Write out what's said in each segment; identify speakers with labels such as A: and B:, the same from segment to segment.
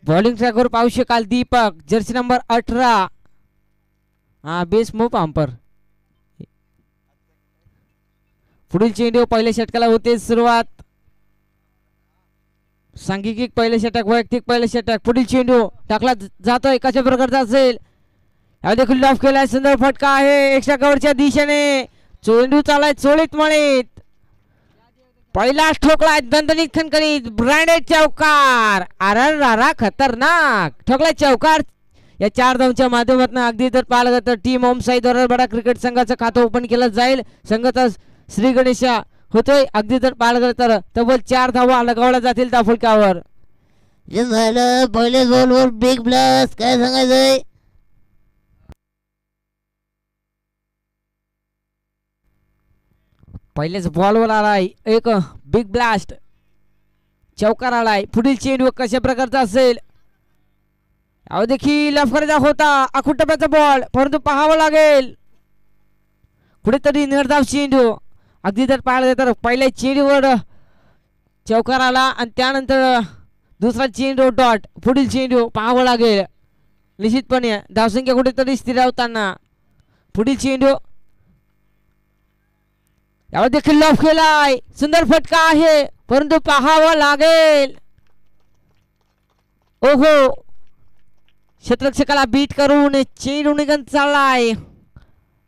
A: Bowling ट्रॅकवर पाहू शकाल दीपक जर्सी नंबर 18 हा बेस मूव अंपर. पुढील चेंडू पहिल्या षटकाला होते सुरुवात. सांघिक पहिलं षटक वैयक्तिक पहिलं षटक. पुढील चेंडू टाकला जातोय कशा प्रकारचा असेल या देखील लॉफ केलाय सुंदर फटका आहे एक्स्ट्रा कव्हरच्या दिशेने. चेंडू चालाय चोळीत मळीत. पहिला ठोकलाय दणदणीत खणखणीत ब्रँडेड चौकार. अरे खतरनाक ठोकलाय चौकार. या 4 धावांच्या माध्यमातून अगदी जर पाहिलं तर टीम ओम साई दरबार क्रिकेट संघाचं खातं ओपन केलं जाईल. संघाचा श्री गणेशा होतोय. अगदी जर पाहिलं तर तब्बल 4 धावा लगावल्या जातील त्या फलकावर.
B: झालं पहिल्या बॉलवर बिग ब्लास्ट. काय सांगायचंय
A: पहिल्याच बॉलवर आलाय एक बिग ब्लास्ट चौकार आलाय. पुढील चेंडू कशा प्रकारचा असेल अहो देखील करायचा होता आखूड टप्प्याचा बॉल परंतु पाहावं लागेल कुठेतरी निर्धाव चेंडू. अगदी जर पाहिलं तर पहिल्या चेंडूवर चौकार आला आणि त्यानंतर दुसरा चेंडू डॉट. पुढील चेंडू पाहावं लागेल निश्चितपणे धावसंख्या कुठेतरी स्थिरावताना. पुढील चेंडू यावर देखील लॉफ केलाय सुंदर फटका आहे परंतु पाहावं लागेल. ओहो क्षेत्ररक्षकाला बीट करून चेंडू निघून चाललाय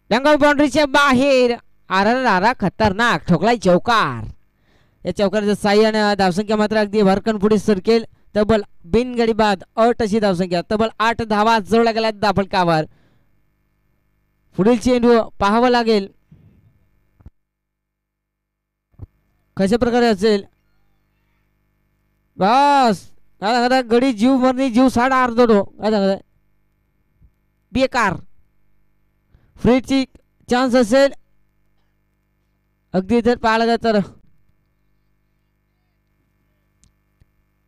A: रंगाव बाउंड्रीच्या बाहेर. आरा खतरनाक ठोकलाय चौकार. या चौकाराच्या साह्याने धावसंख्या मात्र अगदी भरकन पुढे सरकेल. तब्बल बिनगडी बाद 8 अशी धावसंख्या. तब्बल 8 धावा जोडल्या गेल्या दाफलकावर. पुढील चेंडू पाहावं लागेल कशा प्रकारे असेल. बस गडी जीव मरणी जीव साडा अर्धो काय सांगताय बेकार. फ्रीची चान्स असेल अगदी जर पाहिलं तर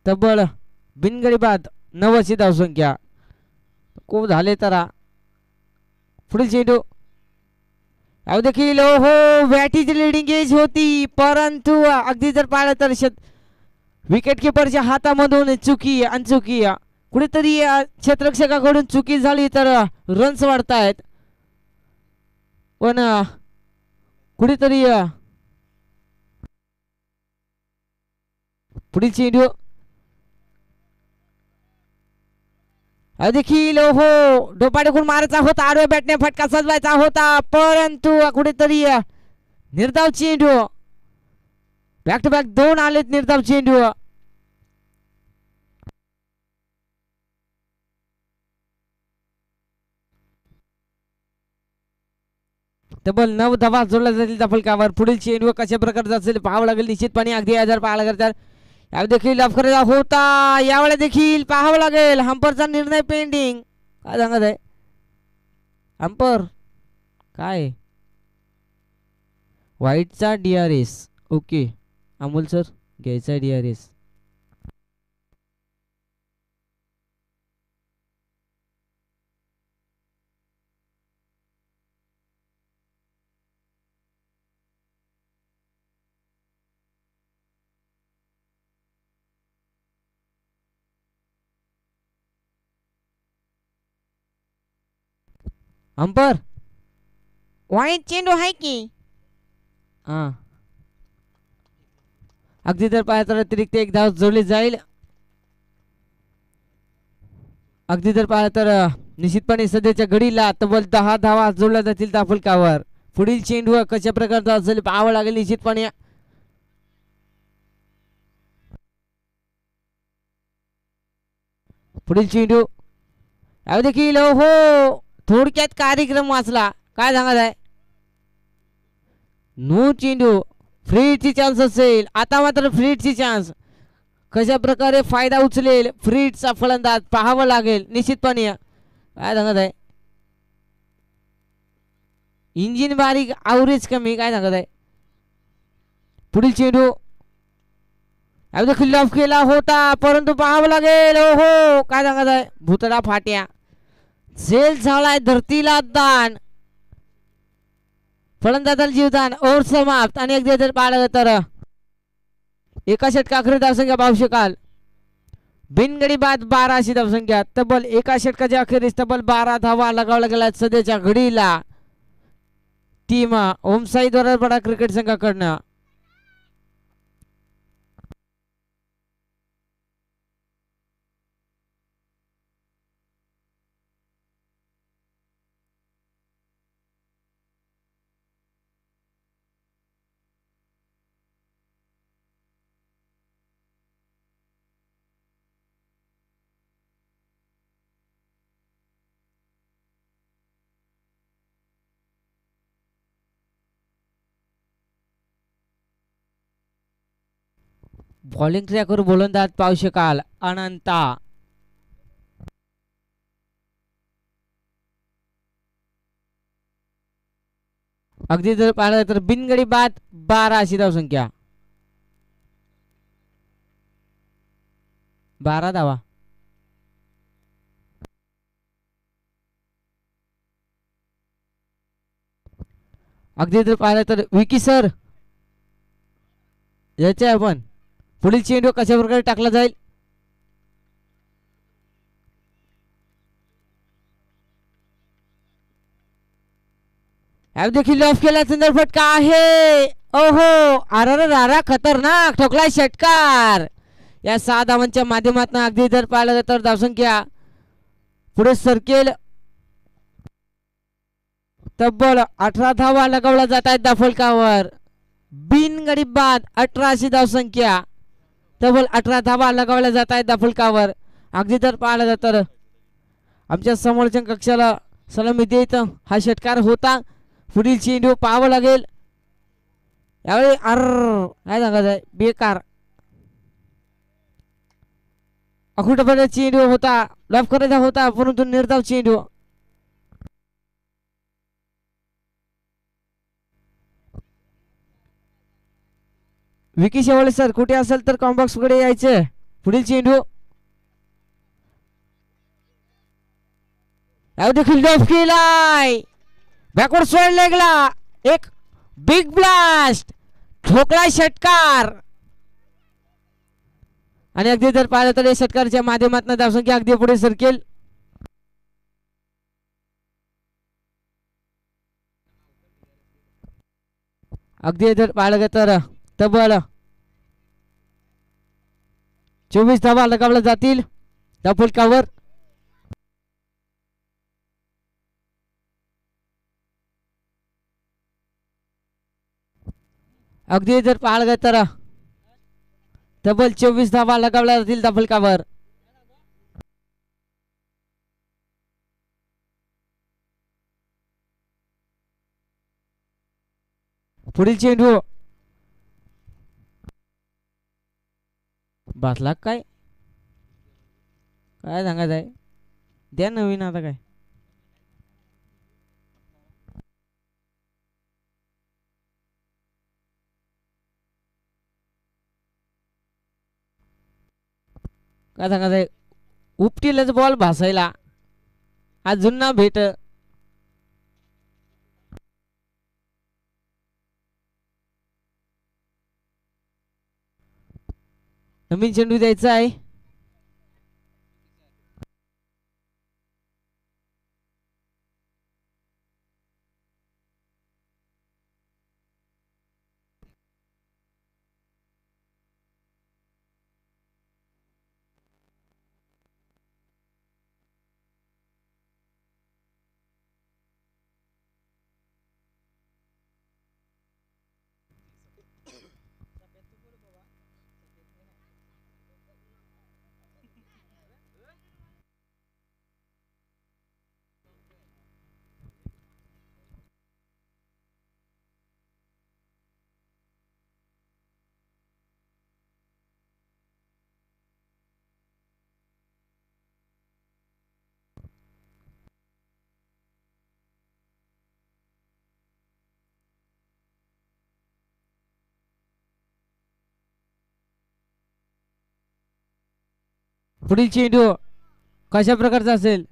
A: तब्बल बिनगडी बाद 9 अशी धावसंख्या खूप झाले तर. पुढील चेंडू अहो देखील हो बॅटीची लिडिंग एज होती परंतु अगदी जर पाहिलं तर विकेट किपरच्या हातामधून चुकी अनचुकी कुठेतरी क्षेत्ररक्षकाकडून चुकी झाली तर रन्स वाढतायत पण कुठेतरी पुढील चेंडू देखील हो डोपा टाकून मारायचा होता आडव्या बॅटने फटका सजवायचा होता परंतु कुठेतरी निर्धाव चेंडू बॅक टू बॅक 2 आलेत निर्धाव चेंडू. तब्बल 9 धावा जोडल्या जातील त्या फलकावर. पुढील चेंडू कशा प्रकारचा असेल पाहावं लागेल निश्चितपणे. अगदी हजार पाहायला तर यावेळी देखील लॉफ करायचा होता यावेळी देखील पाहावं लागेल. हंपरचा निर्णय पेंडिंग. काय सांगत आहे हंपर काय व्हाईटचा DRS. ओके अमोल सर घ्यायचा DRS. अंपर
B: वाईट चेंडू आहे की
A: हां अगदी जर पाहिलं तर अतिरिक्त 1 धाव जोडली जाईल. अगदी जर पाहिलं तर निश्चितपणे सध्याच्या घडीला तब्बल 10 धावा जोडल्या जातील त्या फलकावर. पुढील चेंडू कशा प्रकारचा असेल पाहावं लागेल निश्चितपणे. पुढील चेंडू देखील हो थोडक्यात कार्यक्रम वाचला. काय सांगत आहे नो चेंडू फ्रीची चान्स असेल आता मात्र फ्रीची चान्स कशा प्रकारे फायदा उचलेल फ्रीडचा फलंदाज पाहावं लागेल निश्चितपणे. काय सांगत आहे इंजिन बारीक ॲव्हरेज कमी. काय सांगत आहे पुढील चेंडू देखील लॉफ केला होता परंतु पाहावं लागेल. हो काय सांगत आहे भुतडा फाट्या झेल झालाय धरतीला दान. फलंदाजाला जीवदान ओव्हर समाप्त. आणि अगदी जर पाहिलं तर एका षटकाखरी धावसंख्या पाहू शकाल बिनगडी बाद 12 अशी धावसंख्या. तब्बल एका षटकाच्या अखेरीस तब्बल 12 धावा लगावल्या गेल्या सध्याच्या घडीला टीम ओमसाई द्वारा क्रिकेट संघाकडनं. बॉलिंग ट्रॅकवर गोलंदाज पाहू शकाल अनंता. अगदी जर पाहिलं तर बिनगडी बाद 12 अशी धावसंख्या. 12 धावा. अगदी जर पाहिलं तर विकी सर याचे आपण पुढील चेंडू कशा प्रकारे टाकला जाईल. देखील ऑफ केला सुंदर फटका आहे. ओहो अरे खतरनाक ठोकला षटकार. या 6 धावांच्या माध्यमातून अगदी जर पाहिलं तर धावसंख्या पुढे सरकेल. तब्बल 18 धावा लगावल्या जात आहेत धावफलकावर. बिनगडी बाद 18 अशी धावसंख्या. तब्बल 18 धावा लगावल्या जात आहेत धावफलकावर. अगदी जर पाहिलं तर आमच्या समोरच्या कक्षाला सलामी देत हा षटकार होता. पुढील चेंडू पाहावं लागेल. यावेळी काय सांगायचं आहे बेकार अखुटपणे चेंडू होता. लॉफ करायचा होता परंतु निर्धाव चेंडू. विकी शेवाळे सर कुठे असेल तर कॉम्बॉक्स कडे यायचे. पुढील चेंडू देखील लॉफ केलाय. बॅकवर्ड स्ट्राइक लेगला एक बिग ब्लास्ट ठोकला षटकार. आणि अगदी जर पाहिलं तर या षटकाराच्या माध्यमातून धावसंख्या अगदी पुढे सरकेल. अगदी जर पाहिलं तर तब्बल 24 धावा लगावल्या जातील धावफलकावर. अगदी जर पाहिलं तर तब्बल 24 धावा लगावल्या जातील धावफलकावर. पुढील चेंडू बातला काय काय सांगायचं आहे द्या नवीन आता काय. काय सांगायचं आहे उपटीलाच बॉल भासायला अजून ना भेट. नवीन चेंडू द्यायचा आहे. पुढील चेंडू कशा प्रकारचा असेल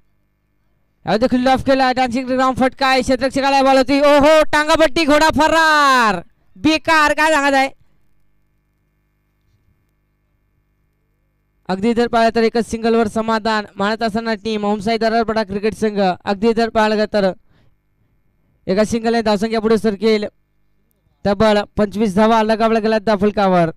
A: देखील लॉफ केला. डान्सिंग ग्राउंड फटका आहे. क्षेत्ररक्षकाला बॉल होती. ओहो टांगापट्टी घोडा फरार बेकार काय सांगत आहे. अगदी जर पाहिलं तर एकच सिंगलवर समाधान मानत असताना टीम ओमसाई दरारपडा क्रिकेट संघ. अगदी जर पाहिलं गेलं तर एका सिंगल धावसंख्या पुढे सरकेल. तब्बल 25 धावा लगावला गेला धाफलकावर.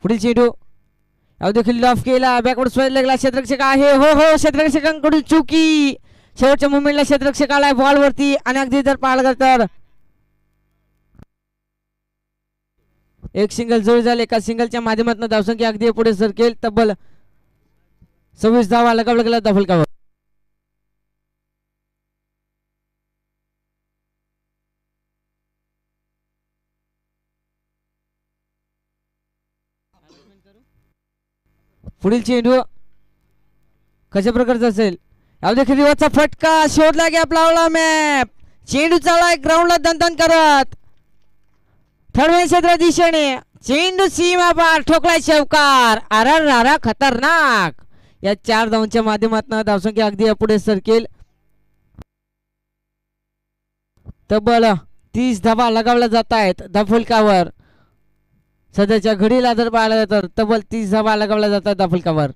A: पुढील चेंडू याव देखील लॉफ केला. बॅकवर्ड स्वाईड लागला. क्षेत्ररक्षक आहे. हो हो क्षेत्ररक्षकांकडून चुकी. शेवटच्या मुवमेंटला क्षेत्ररक्षक आलाय बॉल वरती आणि अगदी जर पाहिलं गेलं तर एक सिंगल जोड झाले. एका सिंगलच्या माध्यमातून धावसंख्या अगदी पुढे सरकेल. तब्बल 26 धावा लगावला गेला धाफलकावर. पुढील चेंडू कशा प्रकारचा असेल. याव देखील रिवाचा फटका. शोधला गॅप लावला मॅप. चेंडू चाललाय ग्राउंडला दणदण करत. थर्ड मॅन क्षेत्र दिशेने चेंडू सीमा पार ठोकलाय चौकार. अरर खतरनाक. या 4 धावांच्या माध्यमातून धावसंख्या अगदी पुढे सरकेल. तब्बल 30 धावा लगावल्या जात आहेत धाफलकावर. सध्याच्या घडीला जर पाहिलं तर तब्बल 30 धावा लगावल्या जातात धाफलकावर.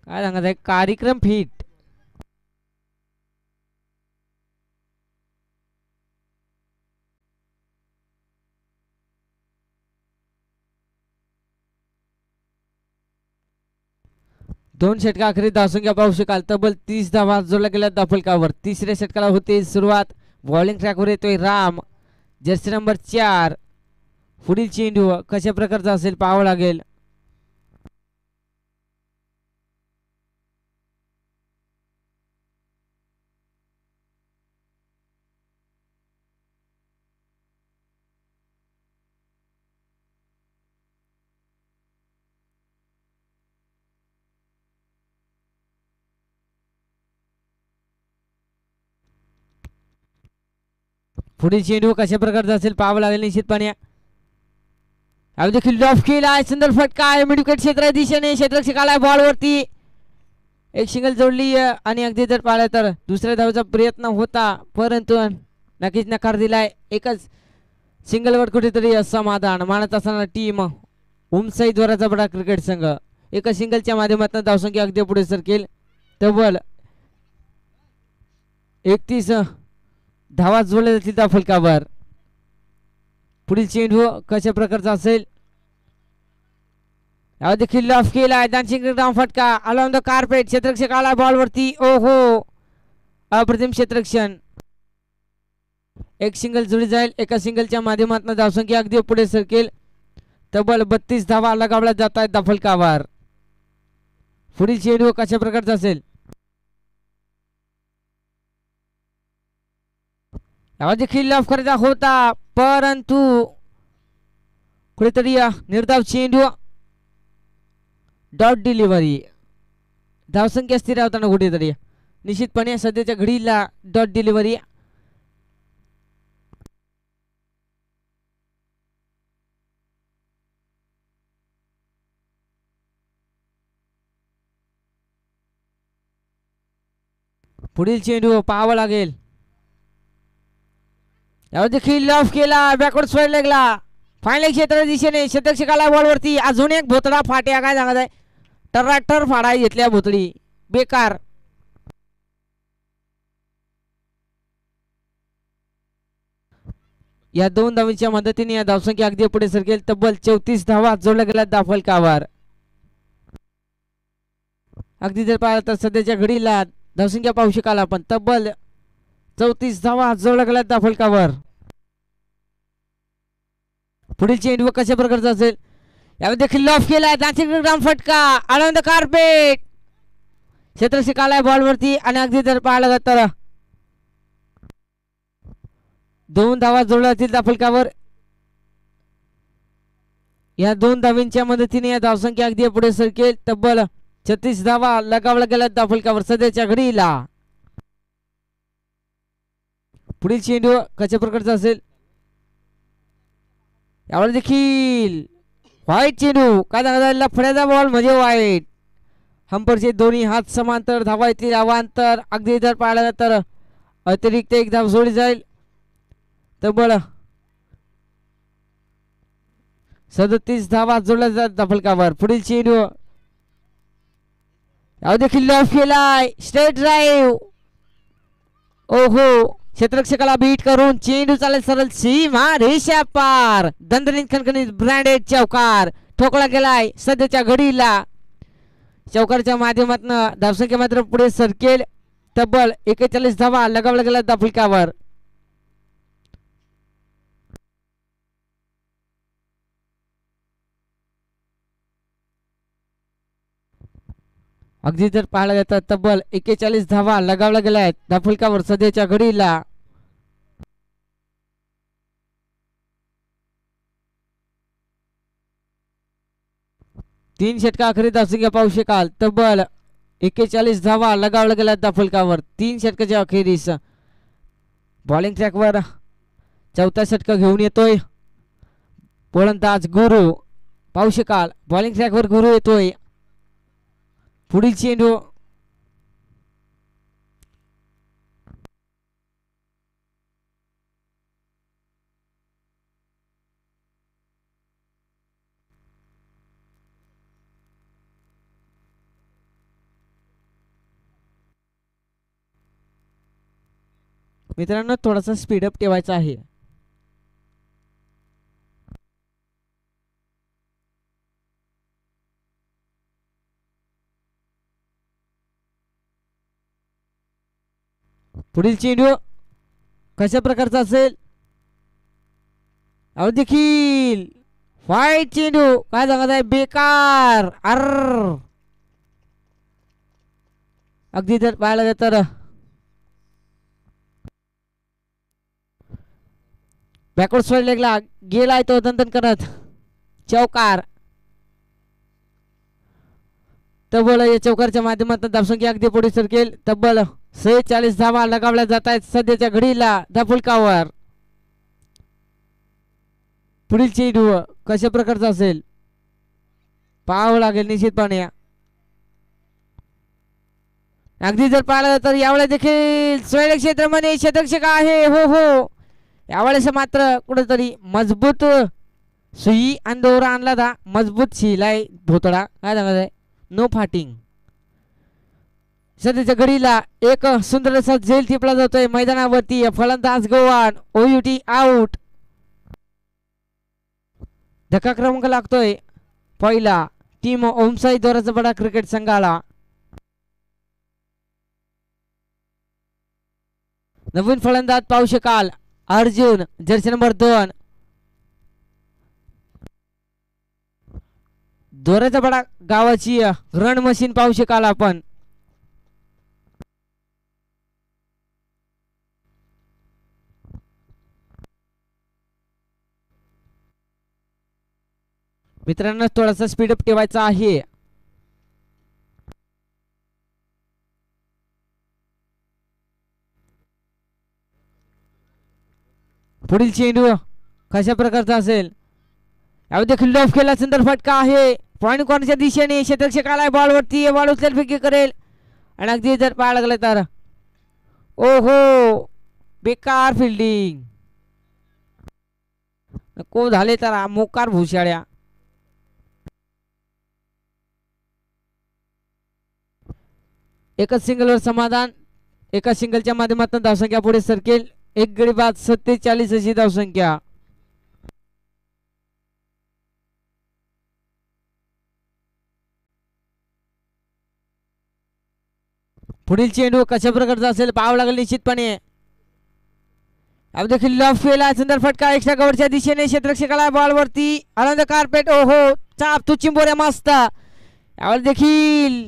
A: काय सांगत आहे कार्यक्रम फिट. दोन षटका अखेरीत धावसंख्या पाहू शकाल. तब्बल 30 धावा जोडल्या गेल्या धाफलकावर. तिसऱ्या षटकाला होते सुरुवात. बॉलिंग ट्रॅकवर येतोय राम जर्सी नंबर 4. पुढील चेंडू कशा प्रकारचा असेल पाहावं लागेल. पुढील चेंडू कशा प्रकारचा असेल पाहावं लागेल निश्चितपणे. याव देखील लॉफ केला. सुंदर फटका आहे मिडविकेट क्षेत्र दिशेने. क्षेत्ररक्षक आलाय बॉल वरती. एक सिंगल जोडली आणि अगदी जर पाहिलं तर दुसऱ्या धावेचा प्रयत्न होता परंतु नक्कीच नकार दिलाय. एकच सिंगलवर कुठेतरी असमाधान मानत असताना टीम ओमसाई द्वाराचा बडा क्रिकेट संघ. एका सिंगलच्या माध्यमातून धावसंख्या अगदी पुढे सरकेल. तब्बल 31 धावा जोडल्या जातील धाफलकावर. पुढील चेंडू कशा प्रकारचा असेल. याव देखील लॉफ केला. डान्सिंग ग्राउंड फटका अलॉंग द कार्पेट. क्षेत्ररक्षक आला बॉल वरती. ओहो अप्रतिम क्षेत्ररक्षण. एक सिंगल जोडी जाईल. एका सिंगलच्या माध्यमातून धावसंख्या अगदी पुढे सरकेल. तब्बल 32 धावा लगावल्या जात आहेत धाफलकावर. पुढील चेंडू कशा प्रकारचा असेल. यावर देखील लॉफ करायचा होता परंतु कुठेतरी निर्धाव चेंडू. Dot delivery. धावसंख्या स्थिर होताना कुठेतरी निश्चितपणे सध्याच्या घडीला डॉट डिलिव्हरी. पुढील चेंडू पाहावा लागेल. यावर देखील लॉफ केला. बॅकवर्ड स्वाईड लागला. फायनल क्षेत्र दिशेने क्षेत्ररक्षकाला बॉल वरती. अजून एक भोतडा फाट्या. काय सांगत आहे टर्राटर फाडा घेतल्या भोतडी बेकार. या 2 धावांच्या मदतीने या धावसंख्या अगदी पुढे सरकेल. तब्बल 34 धावा जोडल्या गेल्या धाफलकावर. अगदी जर पाहिलं तर सध्याच्या घडीला धावसंख्या पाहू शकाल आपण. तब्बल 34 धावा जोडल्या गेल्या धाफलकावर. पुढील चेंडू कशा प्रकारचा असेल. यावर देखील लॉफ केलाय. डान्सिंग ग्राउंड फटका आनंद कार्पेट. क्षेत्ररक्षक आलाय बॉल वरती आणि अगदी जर पाहिलं तर 2 धावा जोडल्या जातील धाफलकावर. या 2 धावींच्या मदतीने या धावसंख्या अगदी पुढे सरकेल. तब्बल 36 धावा लगावल्या गेल्या धाफलकावर सध्याच्या घडीला. पुढील चेंडू कशा प्रकारचा असेल. यावर देखील वाईट चेंडू काय सांगता लफड्याचा बॉल म्हणजे वाईट. हंपरचे दोन्ही हात समांतर धावा येतील अवांतर. अगदी जर पाहिलं तर अतिरिक्त एक धाव जोडली जाईल. तब्बल 37 धावा जोडल्या जातात फलकावर. पुढील चेंडू याव देखील लॉफ केलाय. Straight drive. ओहो क्षेत्ररक्षकाला बीट करून चेंडू चालेल सरळ सीमा रेषा पार. दणदणीत खणखणीत ब्रँडेड चौकार ठोकला गेलाय सध्याच्या घडीला. चौकारच्या माध्यमातून धावसंख्या मात्र पुढे सरकेल. तब्बल 41 धावा लगावला गेला दाफुलकावर. अगदी जर पाहायला गेलं तर तब्बल 41 धावा लगावला गेल्या आहेत दाफुलकावर सध्याच्या घडीला. तीन षटका अखेरीत धावसंख्या पाहू शकाल. तब्बल 41 धावा लगावला गेल्या दाफुलकावर 3 षटकाच्या अखेरीस. बॉलिंग ट्रॅकवर चौथा षटका घेऊन येतोय गोलंदाज गुरु. पाहू शकाल बॉलिंग ट्रॅकवर गुरु येतोय. पुढील चेंडू मित्रांनो थोडासा स्पीडअप ठेवायचा आहे. पुढील चेंडू कशा प्रकारचा असेल. अहो देखील वाईट चेंडू काय सांगत आहे बेकार. अगदी जर पाहायला गेलं तर बॅकवर्ड स्ट्राईक लेगला गेलाय तो दंतन करत चौकार. तब्बल या चौकारच्या माध्यमातून धावसंख्या अगदी पुढे सरकेल. तब्बल 46 धावा लगावल्या जात आहेत सध्याच्या घडीला दाफुलकावर. पुढील चेंडू कशा प्रकारचा असेल पाहावं लागेल निश्चितपणे. अगदी जर पाहिलं तर यावेळेस देखील स्वैर क्षेत्रामध्ये शतरक्षक आहे. हो हो यावेळेस मात्र कुठेतरी मजबूत सुई आणि दोरा आणला था. मजबूत शिलाय भोतडा काय सांगत आहे नो फाटिंग. सध्याच्या घडीला एक सुंदर असा झेल टिपला जातोय मैदानावरती. फलंदाज गोवान ओयुटी आउट. धक्का क्रमांक लागतोय पहिला टीम ओमसाई दोराचा बडा क्रिकेट संघाला. नवीन फलंदाज पाहू शकाल अर्जुन जर्सी नंबर 2 दोऱ्याचा बडा गावाची रन मशीन पाहू शकाल आपण. मित्रांनो थोडासा स्पीडअप ठेवायचा आहे. पुढील चेंडू कशा प्रकारचा असेल. यावर देखील लॉफ केला सुंदर फटका आहे. पॉइंट कॉर्नरच्या दिशेने क्षेत्ररक्षकाला बॉल वरती बॉल उचलेल फेकी करेल आणि अगदी जर पाहायला लागलं तर ओहो बेकार फिल्डिंग नको झाले तर मोकार भुशाळ्या. एकच सिंगलवर समाधान. एका सिंगलच्या माध्यमातून धावसंख्या पुढे सरकेल. एक गडी बाद 47 अशी धावसंख्या. पुढील चेंडू कशा प्रकारचा असेल पाहावं लागेल निश्चितपणे. अब देखील लॉफ केला सुंदर फटका एक्स्ट्रा कव्हरच्या दिशेने क्षेत्ररक्षकाला बॉल वरती आनंद कार्पेट. ओहो चाप तू चिंबोऱ्या मस्त. यावर देखील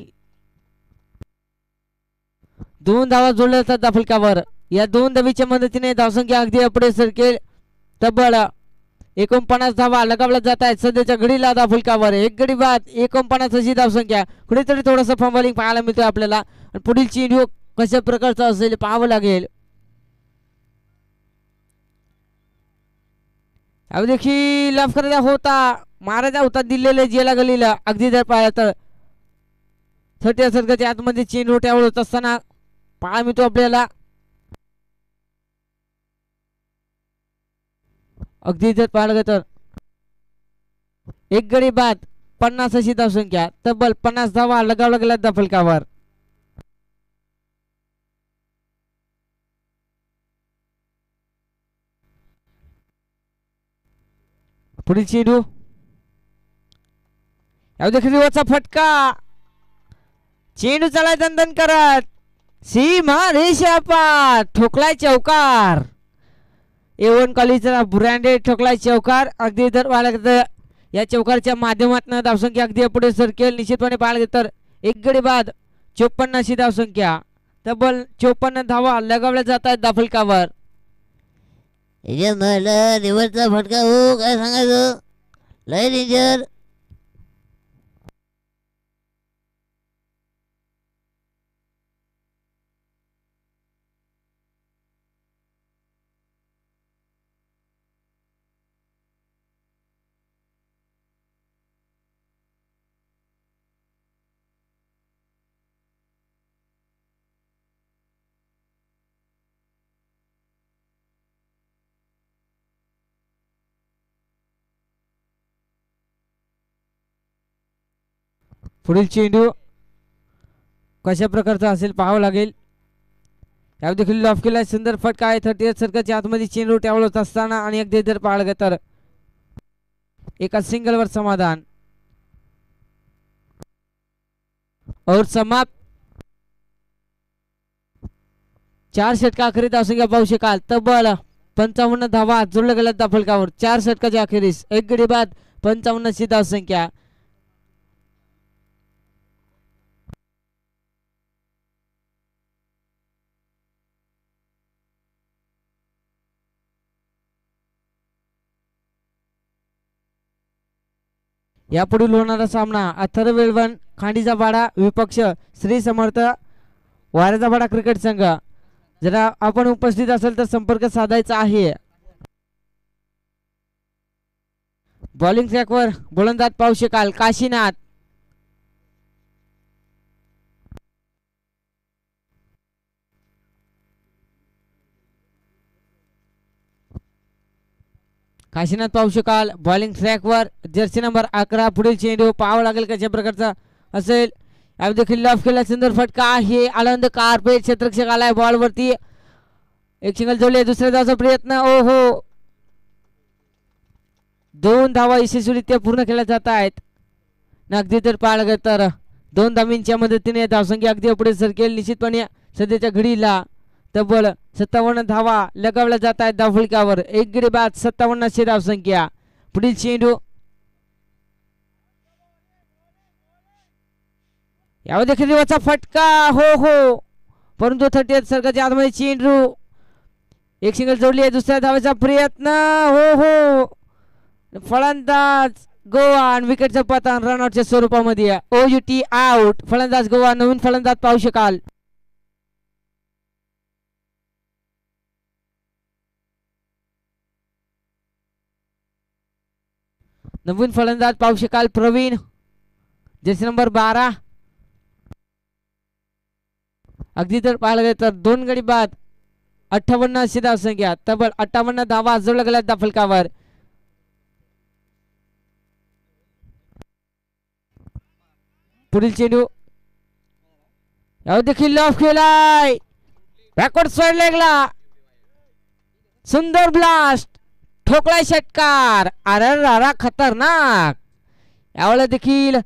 A: 2 धावा जोडल्या जातात दाफुलकावर. या 2 धावीच्या मदतीने धावसंख्या अगदी पुढे सरकेल. तब्बल 49 धावा लगावल्या जात आहेत सध्याच्या घडीला दाफुलकावर. एक गडी बाद 49 अशी धावसंख्या. कुठेतरी थोडंसं फंबलिंग पाहायला मिळतोय आपल्याला. पुढील चेंडू कशा प्रकारचा असेल पाहावं लागेल. अब देखील लाभ करायचा होता महाराजा होता दिलेले जेला गलीला अगदी जर पाहिलं तर 30 षटकाच्या आतमध्ये चेंडू त्यावर होत असताना पाहायला मिळतो आपल्याला अगदी जर पाहिलं तर एक गडी बाद 50 अशी धावसंख्या तब्बल 50 धावा लगावला गेला त्या फलकावर. पुढील चेंडू वरचा फटका चेंडू चालाय दंदन करत सीमा रेषा पार ठोकलाय चौकार. A1 कॉलेजचा ब्रँडेड ठोकलाय चौकार. अगदी जर पाहिलं या चौकारच्या माध्यमातून धावसंख्या अगदी पुढे सरकेल. निश्चितपणे पाहिलं तर एक गडी बाद 54 अशी धावसंख्या तब्बल 54 धावा लगावल्या जात आहेत दाफलकावर.
B: मला रिव्हरचा फटका हो काय सांगायचं लय डेंजर.
A: पुढील चेंडू कशा प्रकारचा असेल पाहावं लागेल. यावर देखील लॉफ केला सुंदर फटका आहे. 38 षटकाच्या आतमध्ये चेंडू त्यावर होत असताना आणि अगदी जर पाहिलं तर एका सिंगलवर समाधान और समाप्त. 4 षटका अखेरीस धावसंख्या पाहू शकाल तब्बल 55 धावा जोडल्या गेल्या त्या फलकावर. 4 षटकाच्या अखेरीस एक गडी बाद 55 अशी धावसंख्या. यापुढील होणारा सामना अथर्वेलवन खांडीचा पाडा विपक्ष श्री समर्थ वाऱ्याचा पाडा क्रिकेट संघ. जरा आपण उपस्थित असेल तर संपर्क साधायचा आहे. बॉलिंग ट्रॅकवर गोलंदाज पाहू शकाल काशीनाथ. काशीनाथ पाहू शकाल बॉलिंग ट्रॅकवर जर्सी नंबर 11. पुढील चेंडू पाहावं लागेल कशा प्रकारचा असेल. यावर देखील लॉफ केला सुंदर फटका आहे. आनंद कारपेट क्षेत्ररक्षक आलाय बॉल वरती. एक सिंगल जोडले दुसऱ्या धावाचा प्रयत्न ओहो 2 धावा यशस्वीरित्या पूर्ण केल्या जात आहेत. अगदी तर पाहायला गेलं तर 2 धावींच्या मदतीने धावसंख्या अगदी पुढे सरकेल. निश्चितपणे सध्याच्या घडीला तब्बल 57 धावा लगावल्या जात आहेत धावफलकावर. एक गडी बाद 57 अशी धावसंख्या. पुढील चेंडू यावर देखील देवाचा फटका हो परंतु 38 षटकाच्या आतमध्ये चेंडू एक सिंगल जोडली आहे. दुसऱ्या धावेचा प्रयत्न हो फलंदाज गोवा आणि विकेटचं पतन रनआउटच्या स्वरूपामध्ये. OUT out. फलंदाज गोवा. नवीन फलंदाज पाहू शकाल. नवीन फलंदाज पाहू शकाल प्रवीण जर्सी नंबर 12. अगदी तर पाहायला गेलं तर 2 गडी बाद 58 अशी धावसंख्या तब्बल 58 धावा जोडल्या गेल्या त्या फलकावर. पुढील चेंडू यावर देखील लॉफ केलाय बॅकवर्ड साइड लेगला सुंदर ब्लास्ट ठोकलाय षटकार. अरे खतरनाक. यावेळेला देखील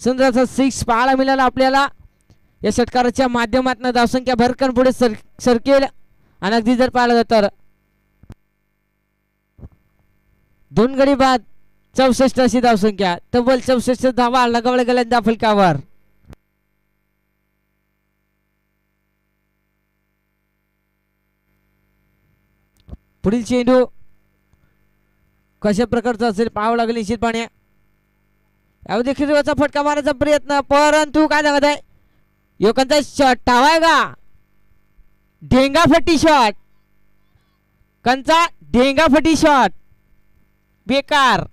A: सुंदर असा 6 पाहायला मिळाला आपल्याला. या षटकाराच्या माध्यमातून धावसंख्या भरकन पुढे सरकेल आणि अगदी जर पाहिलं तर 2 गडी बाद 64 अशी धावसंख्या तब्बल 64 धावा लगावल्या गेल्या त्या फलकावर. पुढील चेंडू कशा प्रकारचा असेल पाहावं लागेल निश्चितपणे. यावर देखील फटका मारायचा प्रयत्न परंतु काय सांगत आहे योकांचा शॉट टावाय का ढेंगाफटी शॉट कंचा ढेंगाफटी शॉट बेकार.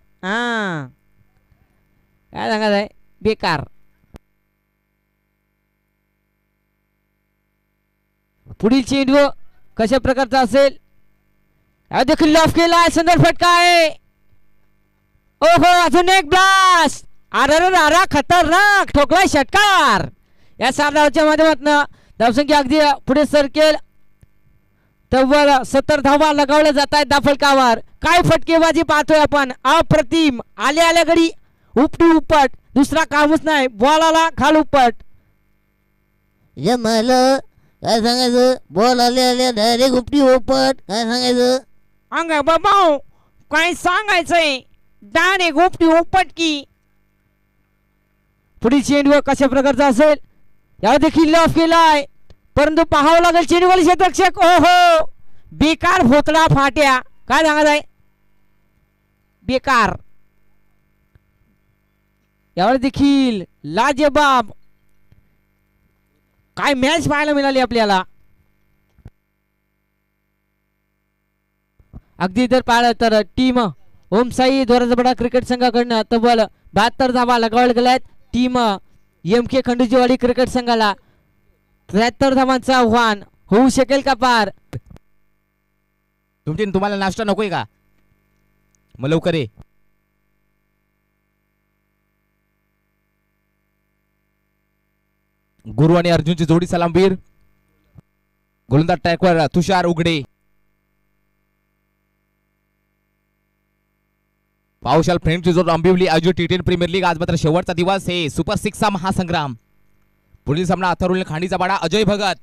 A: काय सांगत आहे बेकार. पुढील चेंडू कशा प्रकारचा असेल देखील लॉफ केला सुंदर फटका आहे. ओहो अजून एक ब्लास्ट. आरा खतरनाक ठोकलाय षटकार. या 7 धावांच्या माध्यमातून धावसंख्या अगदी पुढे सरकेल. तब्बल 70 धावा लगावल्या जात आहेत धाफलकावर. काय फटकेबाजी पाहतोय आपण अप्रतिम. आल्या गडी उपटी उपट दुसरा कामच नाही. बॉल आला खाल उपट.
B: जमलं काय सांगायचं. बॉल आले डायरेक्ट उपटी उपट काय सांगायचं.
A: अंग बाबा काय सांगायचंय. डायरेक्ट उपटी उपट की. पुढील चेंडू कशा प्रकारचा असेल या देखील लॉफ केलाय परंतु पाहावं लागेल चेंडूवाली क्षेत्ररक्षक. ओहो बेकार भोतडा फाट्या. काय सांगत आहे बेकार. यावर देखील लाजबाब काय मॅच पाहायला मिळाली आपल्याला. अगदी जर पाहिलं तर टीम ओमसाई दोराजबडा क्रिकेट संघाकडनं तब्बल 72 धावा लगावल्या गेल्यात. टीम MK खंडूजीवाडी क्रिकेट संघाला 73 धावांचं आव्हान होऊ शकेल का पार.
C: तुम्हाला नाश्ता नकोय का मग लवकर ये. गुरु आणि अर्जुनची जोडी सलामवीर. गोलंदाज ट्रॅकवर तुषार उघडे. पावसाल फ्रेंडची जोड आंबिवली आयोजित T10 प्रीमियर लीग. आज मात्र शेवटचा दिवस आहे सुपर 6चा महासंग्राम. पुढील सामना अथरुल खांडीचा बाडा अजय भगत.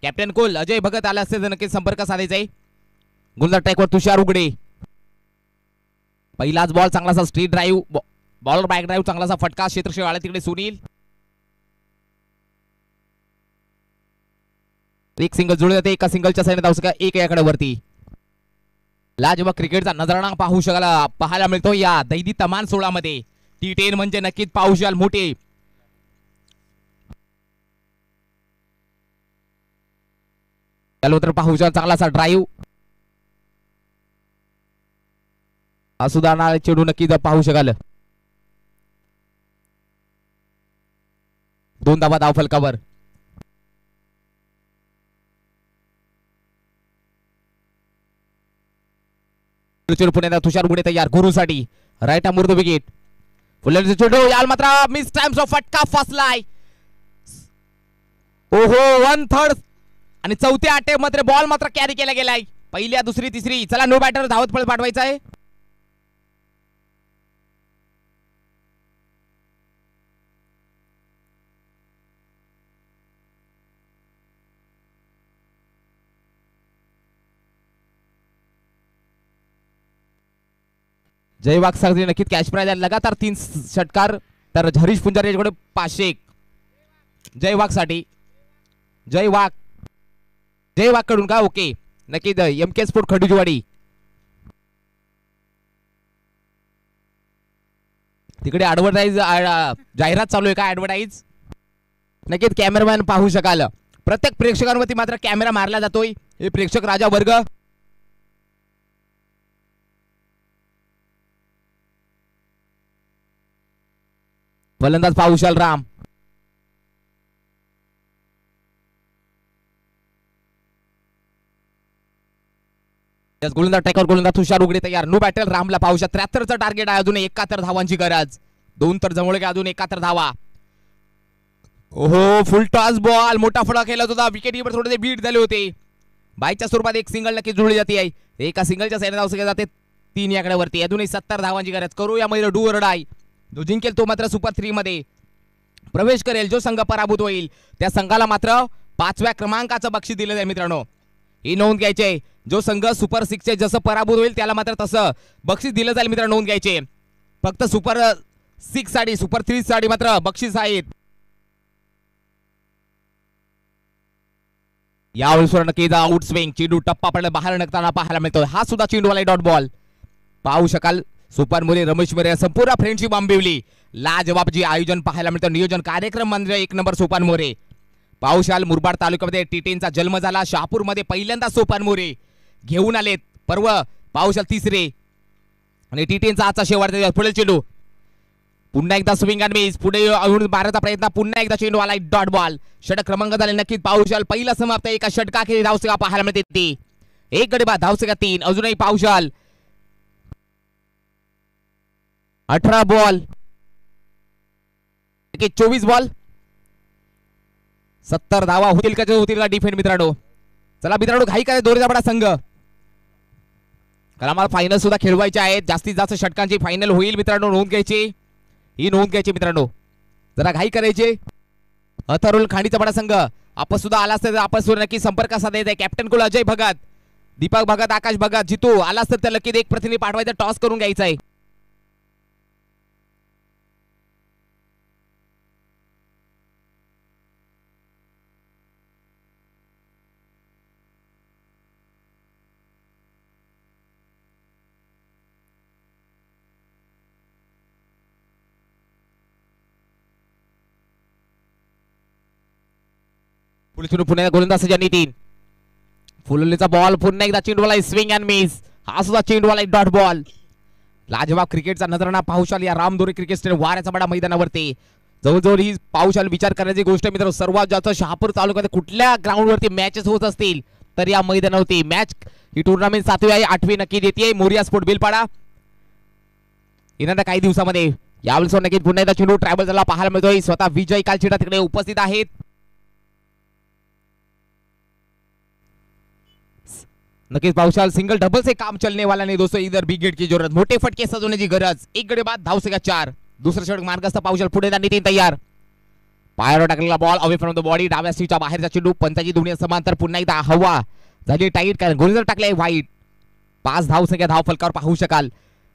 C: कॅप्टन कोल अजय भगत आला असेल तर नक्कीच संपर्क साधायचा आहे. गोलंदाज ट्रॅकवर तुषार उघडे. पहिलाच बॉल चांगलासा straight drive bowler back drive चांगलासा फटका क्षेत्रक्षक आला तिकडे सुनील. एक सिंगल जुळले जाते. एका सिंगलच्या साईडने धावसंख्या 1 याकडे वरती. लाजवाब क्रिकेटचा नजराणा पाहायला मिळतो या दैदी तमान 16 मध्ये. T10 म्हणजे नक्कीच पाहू शकाल मोठे. त्यानंतर पाहू शकाल चांगलासा ड्राईव्ह सुधारणा चेंडू नक्कीच पाहू शकाल. 2 धावा धाव फलकावर. पुण्याला तुषार उघडे तयार गुरुसाठी. राईट आर्म मुर्द विकेट. फुलरचे चेंडू याल मात्र मिस टाइम्स ऑफ फटका फसलाय. ओहो 1/3 आणि चौथ्या अटेम्प्ट मध्ये बॉल मात्र कॅरी केला गेलाय. पहिल्या दुसरी तिसरी चला नो बॅटर धावत पळ पाठवायचा आहे. जय वाघ सागरी नक्कीच कॅश प्राइज आहे. लगातार 3 षटकार तर हरीश पुंजारी याच्याकडे 501. जय वाघ साठी जय वाघ कडून का ओके नक्कीच MK स्पोर्ट खंडूजीवाडी. तिकडे ऍडव्हर्टाईज जाहिरात चालू आहे का ऍडव्हर्टाईज नक्कीच कॅमेरामॅन पाहू शकाल. प्रत्येक प्रेक्षकांवरती मात्र कॅमेरा मारला जातोय. हे प्रेक्षक राजा वर्ग. फलंदाज पाहुशाल राम. गोलंदाज टॅकर गोलंदाज तुषार उघडे तयार. नो बॅटल रामला पाहुशा. 73चं टार्गेट आहे. अजून 71 धावांची गरज. 2 तर जमवले की अजून 71 धावा. ओहो फुल टॉस बॉल मोठा फटका केला होता. विकेट कीपर थोडे बीट झाले होते. बाईच्या स्वरूपात एक सिंगल नक्की जुळली जाते आहे. एका सिंगलच्या साईडने धाव सगळे जाते 3 याकडे वरती. अजूनही 70 धावांची गरज. करू यामध्ये डू और डाय. जो जिंकेल तो मात्र सुपर 3 मध्ये प्रवेश करेल. जो संघ पराभूत होईल त्या संघाला मात्र 5व्या क्रमांकाचं बक्षीस दिलं जाईल मित्रांनो. ही नोंद घ्यायचे. जो संघ सुपर 6 चे जसं पराभूत होईल त्याला मात्र तसं बक्षीस दिलं जाईल मित्रांनो. नोंद घ्यायचे. फक्त सुपर 6 साठी सुपर 3 साठी मात्र बक्षीस आहेत. यावेळी नक्कीच आउट स्विंग चेंडू टप्पा पडला बाहेर निघताना पाहायला मिळतो. हा सुद्धा चेंडूवाला डॉट बॉल पाहू शकाल. सुपर मोरे रमेश मोरे संपूर्ण फ्रेंडशिप आंबिवली. लाजवाब जी आयोजन पाहायला मिळतं. नियोजन कार्यक्रम म्हणजे 1 नंबर सोपान मोरे. पावशाल मुरबाड तालुक्यामध्ये T10चा जन्म झाला. शहापूर मध्ये पहिल्यांदा सोपान मोरे घेऊन आलेत. पर्व पावशाल 3रे आणि T10चा आजचा शेवटचा पुढील चेंडू पुन्हा एकदा स्विंग अँड मिस, पुढे येऊन मारायचा प्रयत्न, पुन्हा एकदा चेंडू आलाय डॉट बॉल. षटक क्रमांक झाले नक्कीच पाहुशाल. पहिला समाप्त, एका षटकाखेरी धावसंख्या पाहायला मिळते ती 1 गडी बाद, धावसंख्या 3. अजूनही पाहुशाल 18 बॉल 24 बॉल 70 धावा होतील का डिफेंड मित्रांनो. चला मित्रांनो, घाई काय दोरीचा संघ, कारण आम्हाला फायनल सुद्धा खेळवायचे आहेत. जास्तीत जास्त षटकांची फायनल होईल मित्रांनो, नोंद घ्यायची, ही नोंद घ्यायची मित्रांनो, जरा घाई करायचे. अथरुल खांडीचा बडा संघ आपण सुद्धा आला असता तर आपण सुद्धा नक्की संपर्क साधायचा. कॅप्टन कुल अजय भगत, दीपक भगत, आकाश भगत, जितू आला असतं तर नक्कीच एक प्रतिनिधी पाठवायचा, टॉस करून घ्यायचा आहे. पुन्हा गोलंदाज नितीन, फुललेचा बॉल, पुन्हा एकदा चेंडूवाला स्विंग अँड मिस, हा सुद्धा चेंडूवाला डॉट बॉल. लाजवाब क्रिकेटचा नजराणा पाहुशाल या रामदोरी क्रिकेट स्टेडियम वाऱ्याचा बडा मैदानावरती. जवळजवळ ही पाहुशाल विचार करण्याची गोष्ट मित्र, सर्वात जास्त शहापूर तालुक्यात कुठल्या ग्राउंडवरती मॅचेस होत असतील तर या मैदानावरती मॅच, ही टुर्नामेंट 7वी आहे, 8वी नक्की देते मोरिया स्पोर्ट बिलपाडा. येणाऱ्या काही दिवसामध्ये यावेळेस नक्कीच पुन्हा एकदा चेंडू ट्रॅव्हल झाला पाहायला मिळतोय. स्वतः विजय कालचिडा तिकडे उपस्थित आहेत. नक्कीच पाहुशाल सिंगल डबल से काम चलने वाला नहीं दोस्तों, इधर बिग गेट की जरूरत, मोठे फटके सजवण्याची गरज. 1 गडी बाद, धावसंख्या 4. दुसरं षटक मार्गस्थ पाहुशाल, पुढे नितीन तयार, पायावर टाकलेला ball away from the body, डाव्या स्टीच्या बाहेरचा चेंडू, पंचाची दोन्ही समांतर, पुन्हा एकदा हवा झाली टाईट, कारण गोल जर टाकले वाईट. 5 धावसंख्या धाव फलकावर पाहू शकाल.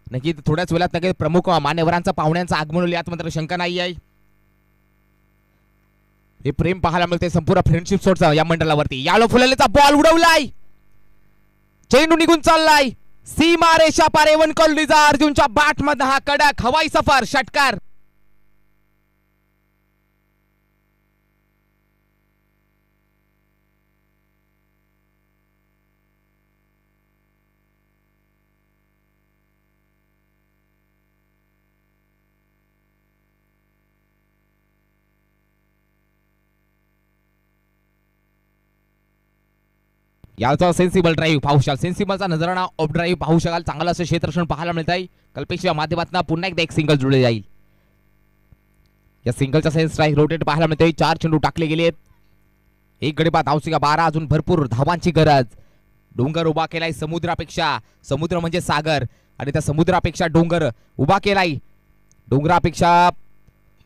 C: नक्कीच थोड्याच वेळात नक्कीच प्रमुख मान्यवरांचा पाहुण्यांचं आगमन होईल, यात मात्र शंका नाही आहे. हे प्रेम पाहायला मिळते संपूर्ण फ्रेंडशिप सोडचा या मंडळावरती. यालो फुललेचा बॉल उडवलाय, चेंडू निघून चाललाय सीमा रेषा पार. एवन कॉलनीचा अर्जुनच्या बॅट मध्ये हा कडक हवाई सफर षटकार. याचा सेन्सिबल ड्राईव्ह पाहू शकाल, सेन्सिबलचा नजराणा ऑफ ड्राईव्ह पाहू शकाल. चांगला असं क्षेत्ररक्षण पाहायला मिळत आहे. कल्पेशच्या माध्यमातून पुन्हा एकदा एक सिंगल जुळले जाईल. या सिंगलचा सेन्स स्ट्राईक रोटेट पाहायला मिळतोय. 4 चेंडू टाकले गेलेत, 1 गडी बाद, धावसंख्या 12. अजून भरपूर धावांची गरज. डोंगर उभा केलाय समुद्रापेक्षा, समुद्र म्हणजे सागर, आणि त्या समुद्रापेक्षा डोंगर उभा केलाय. डोंगरापेक्षा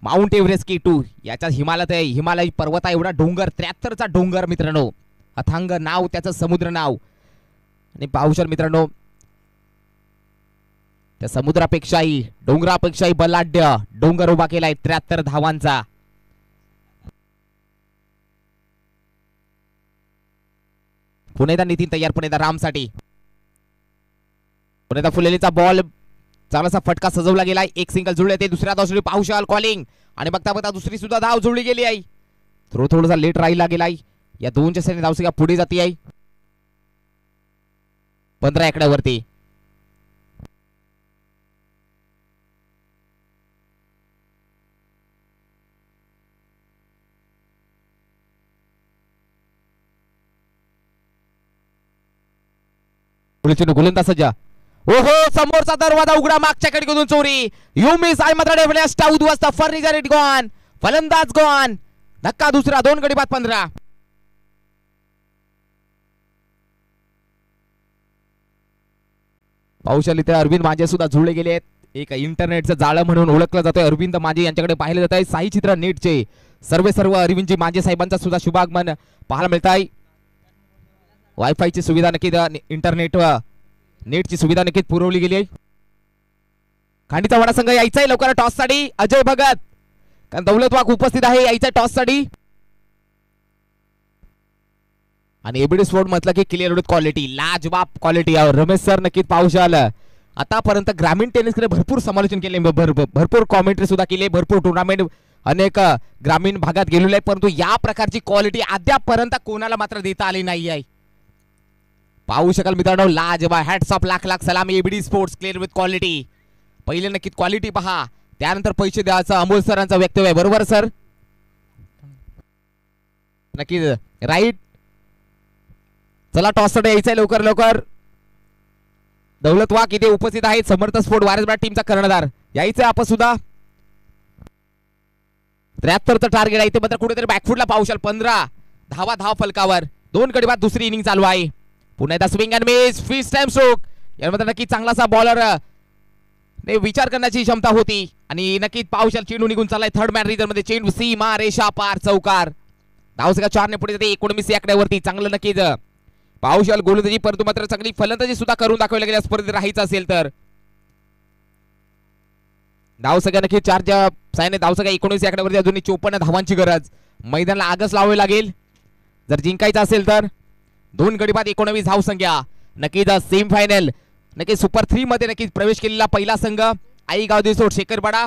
C: माउंट एव्हरेस्ट K2, याच्यात हिमालय पर्वता एवढा डोंगर, 73चा डोंगर मित्रांनो, अथांग नाव त्याचं समुद्र नाव. आणि पाहुशाल मित्रांनो, त्या समुद्रापेक्षाही डोंगरापेक्षाही बलाढ्य डोंगर उभा केलाय 73 धावांचा. पुणेदा नितीन तयार, पुणेदा रामसाठी, पुणेदा फुलेलीचा बॉल, चांगलासा फटका सजवला गेलाय. 1 सिंगल जुळले ते, दुसऱ्या धाव जुळली पाहुशाल कॉलिंग, आणि बघता बघता दुसरी सुद्धा धाव जुळली गेली आहे. थोडासा लेट राहिला गेलाय. या 2च्या सेने धावसंख्या पुढे जाती आहे 15 आकड्यावरती. गोलंदाज सज्जा, ओहो समोरचा दरवाजा उघडा, मागच्या कडे चोरी. यू मिस आय मात्र डेव्हलेस्ट उद्ध्वस्त, फर्निचर इट गॉन, फलंदाज गॉन, धक्का दुसरा, 2 गडी बाद 15. पाहुशाली ते अरविंद माझे सुद्धा जुळले गेले आहेत. एक इंटरनेटचं जाळं म्हणून ओळखलं जातंय अरविंद माझे यांच्याकडे पाहिले जात आहे. साई चित्र नेटचे सर्व अरविंदजी माझे साहेबांचा सुद्धा शुभागमन पाहायला मिळत आहे. वायफायची सुविधा नक्की, इंटरनेट नेटची सुविधा नक्कीच पुरवली गेली आहे. खांडीचा वडा संघ यायचा आहे लवकर टॉस साठी. अजय भगत, कारण दौलत वाघ उपस्थित आहे, यायचा टॉस साठी. आणि एबीडी स्पोर्ट म्हटलं की क्लिअर क्वालिटी, लाजवाब क्वालिटी. रमेश सर नक्कीच पाहुशाल. आतापर्यंत ग्रामीण टेनिसकडे भरपूर समालोचन केले, भरपूर कॉमेंट्री सुद्धा केली, भरपूर टुर्नामेंट अनेक ग्रामीण भागात गेलेले आहे, परंतु या प्रकारची क्वालिटी अद्यापर्यंत कोणाला मात्र देता आली नाही आहे. पाहू शकाल मित्रांनो, लाजवाब, हॅट्स ऑफ, लाख लाख सलाम ABD sports, clear with quality. पहिले नक्कीच क्वालिटी पहा, त्यानंतर पैसे द्यायचं अमोल सरांचा वक्तव्य आहे. बरोबर सर? नक्कीच राईट. चला टॉस साठी यायचंय लवकर लवकर. दौलत वाघ इथे उपस्थित आहेत. समर्थ स्पोर्ट वारेसबा टीमचा कर्णधार यायचंय आपण सुद्धा. 73चं टार्गेट आहे. इथे मात्र कुठेतरी बॅकफुटला पाहू शकाल. 15 धावा धाव फलकावर. 2 गडी बाद दुसरी इनिंग चालू आहे. पुन्हा एकदा swing and miss first time stroke. यामध्ये नक्की चांगलासा बॉलर ने विचार करण्याची क्षमता होती आणि नक्कीच पाहू शकाल चेंडू निघून चाललाय थर्ड मॅन रिजन मध्ये. चेंडू सीमा रेषा पार चौकार. धावसंख्या 4 ने पुढे जाते 19 आकड्यावरती. चांगलं नक्कीच पाहू शकाल गोलंदाजी परंतु मात्र चांगली फलंदाजी सुद्धा करून दाखवायला गेल्या स्पर्धेत राहायचं असेल तर. धावसंख्या नक्की 4च्या सायने धावसंख्या 19 आकड्यावरती. अजून 54 धावांची गरज. मैदानाला आगच लावावी लागेल जर जिंकायचं असेल तर. 2 गडी बाद 19 धावसंख्या. नक्कीच सेमी फायनल नक्की सुपर 3 मध्ये नक्कीच प्रवेश केलेला पहिला संघ आईगाव दिसोड शेखरपाडा.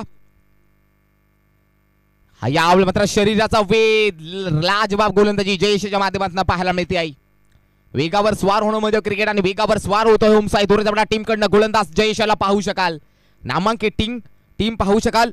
C: हा यावेळी मात्र शरीराचा वेध लाजवाब गोलंदाजी जयेशच्या माध्यमातून पाहायला मिळते आहे. वेगावर स्वार होणं म्हणजे क्रिकेट आणि वेगावर स्वार होतोय होम साई दोरेजबडा टीम कडनं गोलंदाज जयेशला पाहू शकाल. नामांकित टीम पाहू शकाल.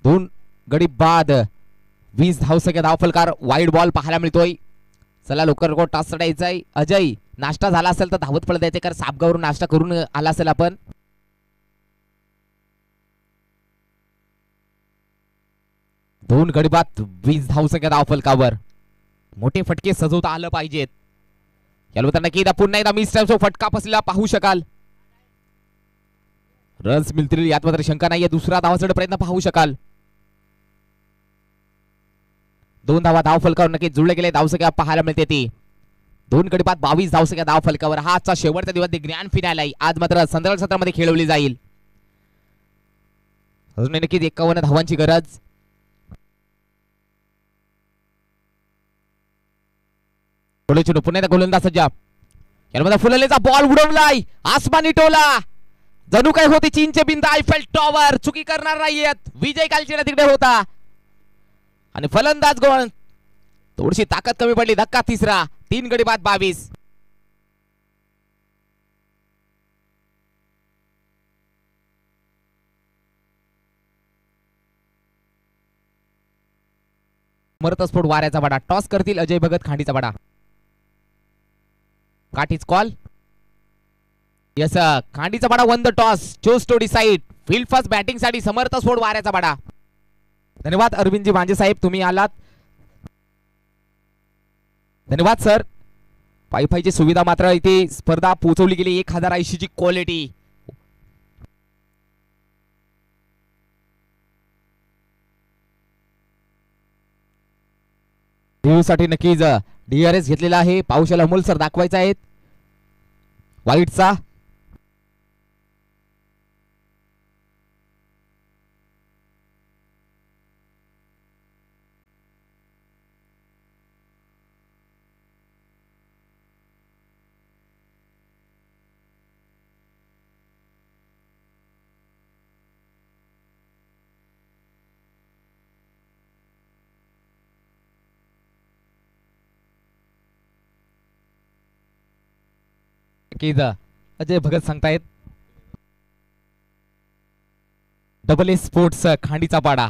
C: दोन गडी बाद 20 धावसंख्या धावफलकार. वाईड बॉल पाहायला मिळतोय. चला लवकर लवकर टॉस यायचाय. अजय नाश्ता झाला असेल तर धावत पडत द्यायचे कारण सापगावरून नाश्ता करून आला असेल आपण. दोन गडी बाद 20 धावसंख्या धावफलकावर. मोठे फटके सजवता आलं पाहिजेत. याला नक्की पुन्हा एकदा मिस टाइमचा फटका बसलेला पाहू शकाल. रन्स मिळतील यात मात्र शंका नाहीये. दुसरा धावाचा प्रयत्न पाहू शकाल. 2 धावा धाव फलकावर नक्की जुळले गेले. धावसंख्या पाहायला मिळते ती 2 गडी बाद 22 धावसंख्या धाव फलकावर. हा आजचा शेवटचा दिवस ग्रँड फिनाले आहे. आज मात्र संध्याकाळ सत्रामध्ये खेळवली जाईल. अजून नक्कीच 51 धावांची गरज. पुन्हा एकदा गोलंदाज सज्जा. यामध्ये फुललेचा बॉल उडवलाय आसमानी टोला. जणू काय होती चीनचे बिंद आयफेल टॉवर. चुकी करणार नाहीयेत. विजय कालचेला तिकडे होता आणि फलंदाज गोल. थोडीशी ताकद कमी पडली. धक्का तिसरा. 3 गडी बाद 22. मरतस्फोट वाऱ्याचा बडा. टॉस करतील अजय भगत खांडीचा बडा. काठीच कॉल. यस खांडीचा बडा won the toss. Chose to decide. Field first batting साठी समर्थ स्फोट वाऱ्याचा बडा. धन्यवाद अरविंदजी भांजे साहेब तुम्ही आलात. धन्यवाद सर. वायफायची सुविधा मात्र इथे स्पर्धा पोहोचवली गेली. 1080 ची क्वालिटी. साठी नक्कीच डीआरएस घेतलेला आहे. पाऊशाला अमोल सर दाखवायचा आहेत वाईटचा. अजय भगत सांगतायत. डबल ए स्पोर्ट्स खांडीचा पाडा.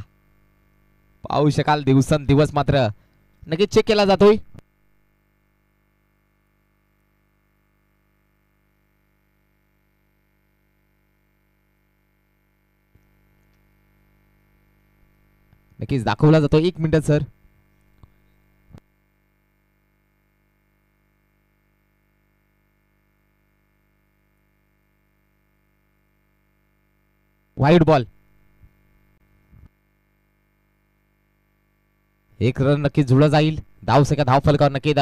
C: पाहू शकाल दिवसेंदिवस मात्र नक्कीच चेक केला जातोय. नक्कीच दाखवला जातो. 1 minute sir. Wide ball. 1 run नक्की जुळला जाईल. धावसंख्या धाव फलकावर नक्की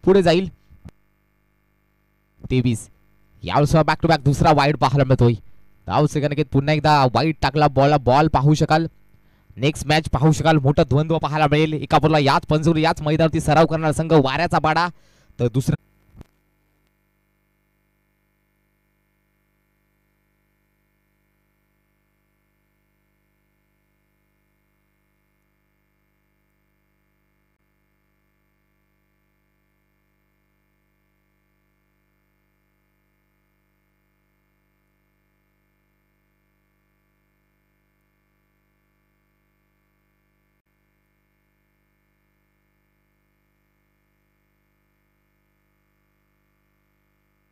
C: पुढे जाईल. 23. यावेळेस बॅक टू बॅक दुसरा वाईड पाहायला मिळतोय. धावसंख्या नक्की पुन्हा एकदा वाईड टाकला. बॉल पाहू शकाल. नेक्स्ट मॅच पाहू शकाल. मोठा द्वंद्व पाहायला मिळेल. एका बाजूला याच पंजूर याच मैदानावरती सराव करणारा संघ वाऱ्याचा बाडा तर दुसरा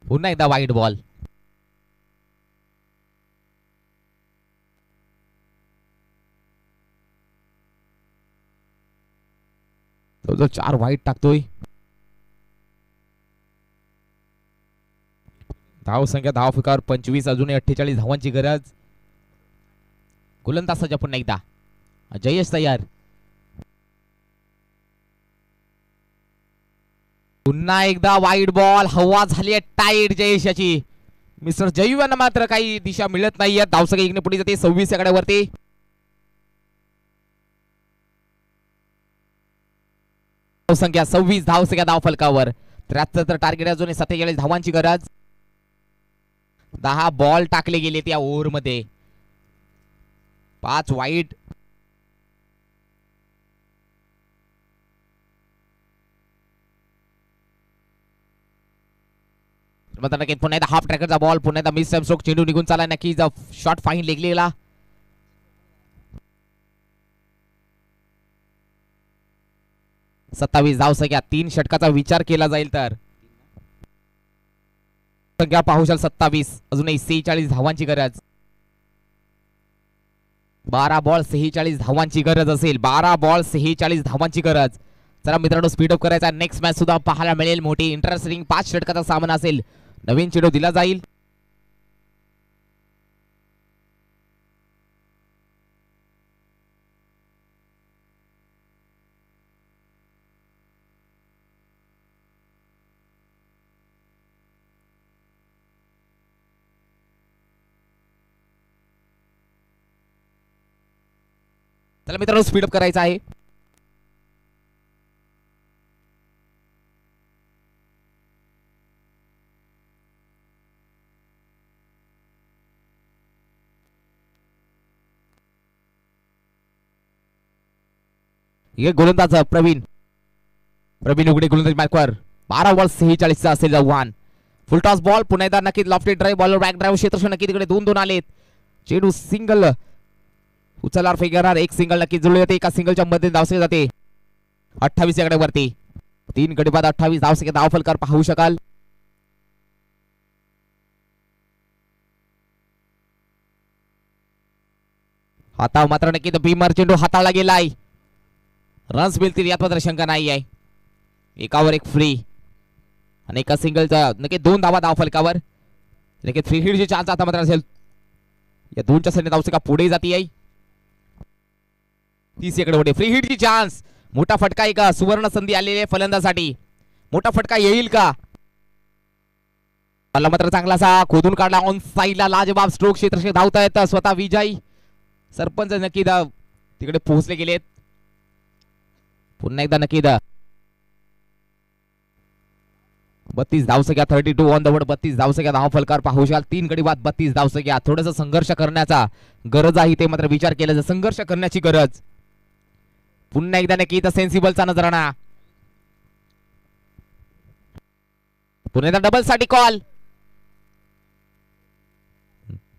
C: पुन्हा एकदा वाईड बॉल. तो जो 4 वाईट टाकतोय. धाव संख्या धाव फुकार 25 अजूनही 48 धावांची गरज. गोलंदाज सज्ज पुन्हा एकदा. जयेश तयार. पुन्हा एकदा वाईड बॉल. हवा झाली आहे टाईट जयेशाची. मिस्टर जयू यांना मात्र काही दिशा मिळत नाहीये. धावसंख्या इकडे पुढे जाते 26 आकड्यावरती. धावसंख्या 26 धावसंख्या धाव फलकावर. 73 टार्गेट अजून 47 धावांची गरज. 10 बॉल टाकले गेले त्या ओव्हर मध्ये. 5 वाईट. पुन्हा एकदा हाफ ट्रॅकरचा बॉल. पुन्हा एकदा मिस स्ट्रोक. चेंडू निघून चालला. नक्की शॉट फाईन लेगलेला. सत्तावीस धावसंख्या. 3 षटकाचा विचार केला जाईल तर संख्या पाहू शकाल 27. अजूनही 46 धावांची गरज. 12 बॉल 46 धावांची गरज असेल. 12 बॉल 46 धावांची गरज. चला मित्रांनो स्पीडअप करायचा. नेक्स्ट मॅच सुद्धा पाहायला मिळेल. मोठी इंटरेस्टिंग 5 षटकाचा सामना असेल. नवीन चेंडू दिला जाईल. चला मित्रांनो स्पीडअप करायचा आहे. गोलंदाज प्रवीण उघडे गोलंदाज मार्कवर. 12 बॉल 46 चा असेल आव्हान. फुल टॉस बॉल. पुन्हा एकदा नक्कीच lofted drive. Bowler back drive क्षेत्र नक्की तिकडे 2-2 आलेत. चेंडू सिंगल उचलणार फेकणार. एक सिंगल नक्की जुळले जाते. एका सिंगलच्या मध्ये धावसंख्या जाते 28 आकड्यावरती. 3 गडी बाद 28 धावसंख्या धाव फलकार पाहू शकाल. हाताव मात्र नक्की भीमर चेंडू हाताळला गेलाय. रन्स मिळतील यात मात्र शंका नाही आहे. एकावर एक फ्री आणि एका सिंगलचा नक्की 2 धावा धाव फलकावर. नक्की फ्री हिटची चान्स आता मात्र असेल. या 2च्या सैन्य धावसंख्या पुढे जाती आहे. 30 आकड्यावर फ्री हिटची चान्स. मोठा फटका आहे का? सुवर्ण संधी आलेली आहे फलंदाजासाठी. मोठा फटका येईल का? मला मात्र चांगलासा खोदून काढला. ऑन साईडला लाजबाब स्ट्रोक क्षेत्र धावता येतं. स्वतः विजय सरपंच नक्की तिकडे पोहोचले गेलेत. पुन्हा एकदा नक्की 32 धावसंख्या 32 ऑन द बोर्ड. 32 धावसंख्या धाव फलकार पाहू शकाल. 3 गडी बाद 32 धावसंख्या. थोडंसं संघर्ष करण्याचा गरज आहे ते मात्र विचार केला. संघर्ष करण्याची गरज. पुन्हा एकदा नक्की सेन्सिबलचा नजराणा. पुन्हा एकदा डबल साठी कॉल.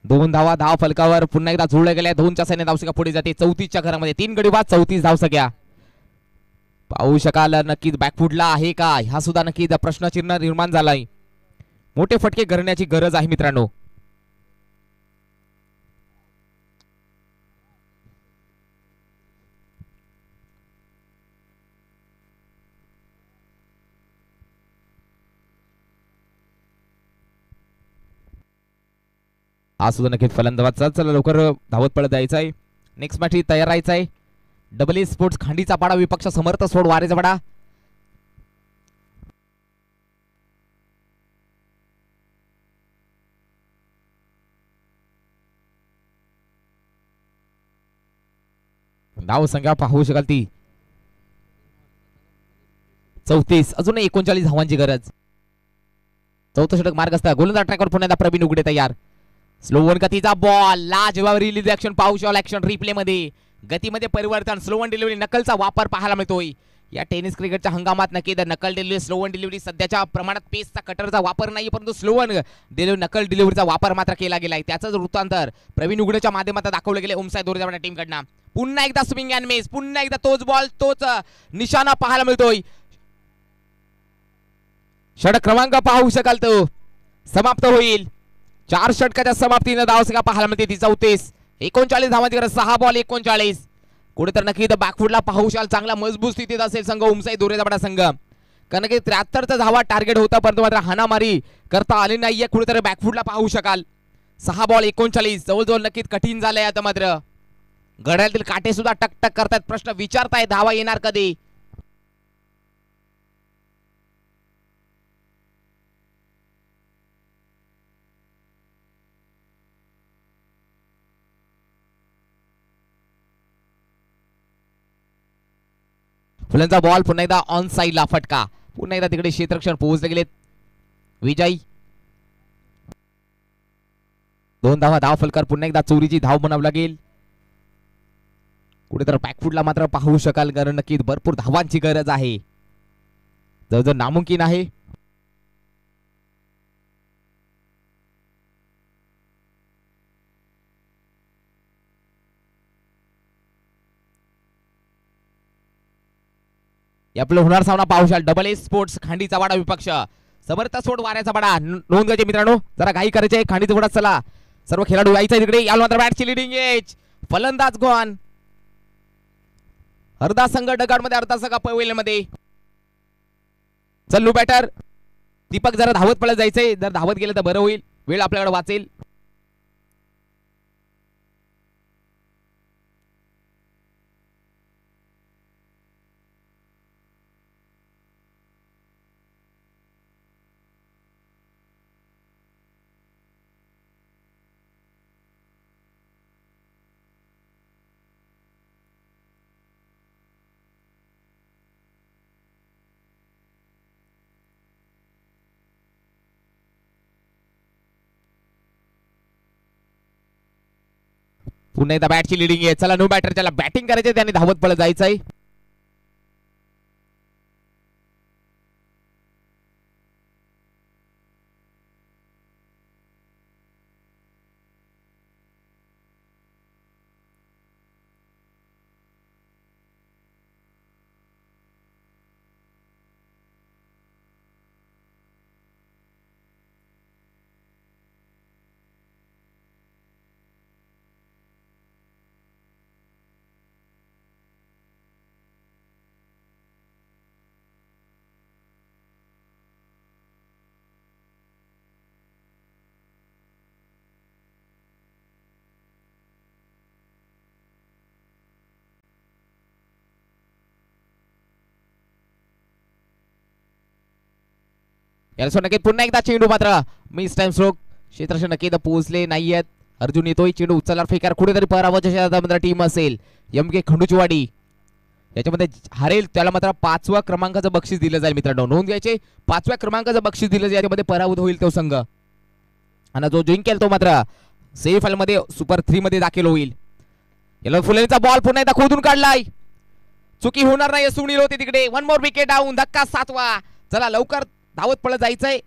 C: 2 धावा धाव फलकावर. पुन्हा एकदा जुळले गेल्या. 2च्या सैन्य धावसंख्या पुढे जाते 34च्या घरामध्ये. 3 गडी बाद 34 धावसंख्या पाहू शकाल. नक्कीच बॅकफुटला आहे का? हा सुद्धा नक्कीच प्रश्नचिन्ह निर्माण झालाय. मोठे फटके करण्याची गरज आहे मित्रांनो. हा सुद्धा नक्कीच फलंदाज. चला लवकर धावत पळत जायचं आहे. नेक्स्ट मॅच तयार राहायचं आहे. डबल ए स्पोर्ट्स खांडीचा पाडा विपक्ष समर्थ सोड वारेचा पाडा. धाव संख्या पाहू शकाल ती 34. अजून 39 धावांची गरज. 4थं षटक मार्ग असता. गोलंदाज ट्रॅकवर पुन्हा एकदा प्रवीण उघडे तयार. स्लो वन गतीचा बॉल. लाजवाब रिलीज ऍक्शन पाहू शकाल. ऍक्शन रिप्ले मध्ये गतीमध्ये परिवर्तन. स्लो वन डिलिव्हरी नकलचा वापर पाहायला मिळतोय. या टेनिस क्रिकेटच्या हंगामात नक्की नकल डिलिव्हरी स्लो वन डिलिव्हरी सध्याच्या प्रमाणात पेसचा कटरचा वापर नाही परंतु स्लो वन डिलिव्हरी नकल डिलिव्हरीचा वापर मात्र केला गेलाय. त्याचंच वृत्तांतर प्रवीण उघडेच्या माध्यमातून दाखवले गेले उमसाय दोरच्या टीमकडनं. पुन्हा एकदा स्विंग अँड मिस. पुन्हा एकदा तोच बॉल तोच निशाणा पाहायला मिळतोय. षटक क्रमांक पाहू शकाल तो समाप्त होईल. 4 षटकाच्या समाप्तीने धावसंख्या पाहायला मिळते ती 34. 39 धावांची गरज. 6 बॉल 39. कुठे तर नक्की बॅकफुटला पाहू शाल चांगला मजबूत स्थितीत असेल संघ उमसाई दोरेचा बडा संघ. कारण की 73चा धावा टार्गेट होता परंतु मात्र हाणामारी करता आली नाहीये. कुठेतरी बॅकफुटला पाहू शकाल. 6 बॉल 39 जवळजवळ नक्कीच कठीण झालंय आता मात्र. घड्याळातील काटे सुद्धा टकटक करतायत. प्रश्न विचारताय धावा येणार कधी. फुलांचा बॉल पुन्हा एकदा ऑन साइडला फटका. पुन्हा एकदा तिकडे क्षेत्ररक्षण पोहोचले गेलेत विजय. 2 धावा धाव फलकर. पुन्हा एकदा चोरीची धाव बनावं लागेल. कुठे तर बॅकफुटला मात्र पाहू शकाल कारण नक्की भरपूर धावांची गरज आहे. जवळजवळ नामुमकिन आहे. आपलं होणार सामना पाहू शाल. डबल ए स्पोर्ट्स खांडीचा वाडा विपक्ष समर्थ सोड वाऱ्याचा वाडा. नोंद घ्यायचे मित्रांनो जरा घाई करायचे. खांडीचा वाडा चला सर्व खेळाडू यायचा तिकडे. याला मात्र बॅटची लिडिंग एज. फलंदाज गोन. अर्धा संघ डगाड मध्ये अर्धा संघ पवेल मध्ये. चल बॅटर दीपक जरा धावत पळत जायचंय. जर धावत गेलं तर बरं होईल. वेळ आपल्याकडे वाचेल. पुन्हा एकदा बॅटची लिडिंग आहे. चला नो बॅटर ज्याला बॅटिंग करायचे त्याने धावत पळत जायचंय. याला नक्की पुन्हा एकदा चेंडू मात्र मिस टाइम स्ट्रोक. क्षेत्ररक्षण नक्की पोहोचले नाहीयेत. अर्जुन येतोय चेंडू उचलणार फेकार. कुठेतरी पराभवाच्या टीम असेल एमके खंडूचवाडी. याच्यामध्ये हरेल त्याला मात्र 5व्या क्रमांकाचं बक्षीस दिलं जाईल मित्रांनो. नोंद घ्यायचे 5व्या क्रमांकाचं बक्षीस दिलं जाईल. याच्यामध्ये पराभूत होईल तो संघ आणि जो जिंकेल तो मात्र सेमीफायनल मध्ये सुपर 3 मध्ये दाखल होईल. याला फुलेचा बॉल पुन्हा एकदा खोदून काढलाय. चुकी होणार नाही. सुनील होते तिकडे. 1 मोर विकेट डाऊन. धक्का 7वा. चला लवकर धावत पळत जायचंय.